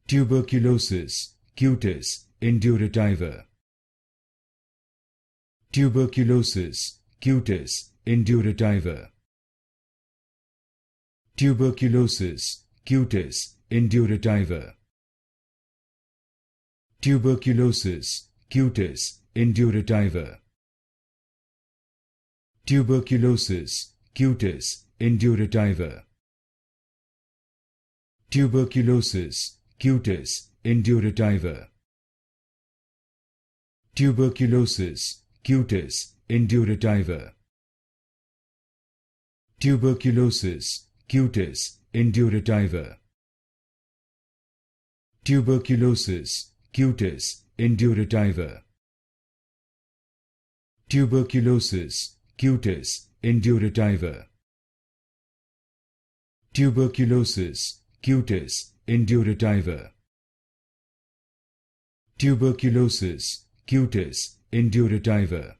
Tuberculosis cutis indurativa. Tuberculosis cutis indurativa. Tuberculosis cutis indurativa. Tuberculosis cutis indurativa. Tuberculosis cutis indurativa. Tuberculosis cutis indurativa. Tuberculosis cutis indurativa. Tuberculosis cutis indurativa. Tuberculosis cutis indurativa. Tuberculosis cutis indurativa. Tuberculosis cutis indurativa. Tuberculosis cutis indurativa.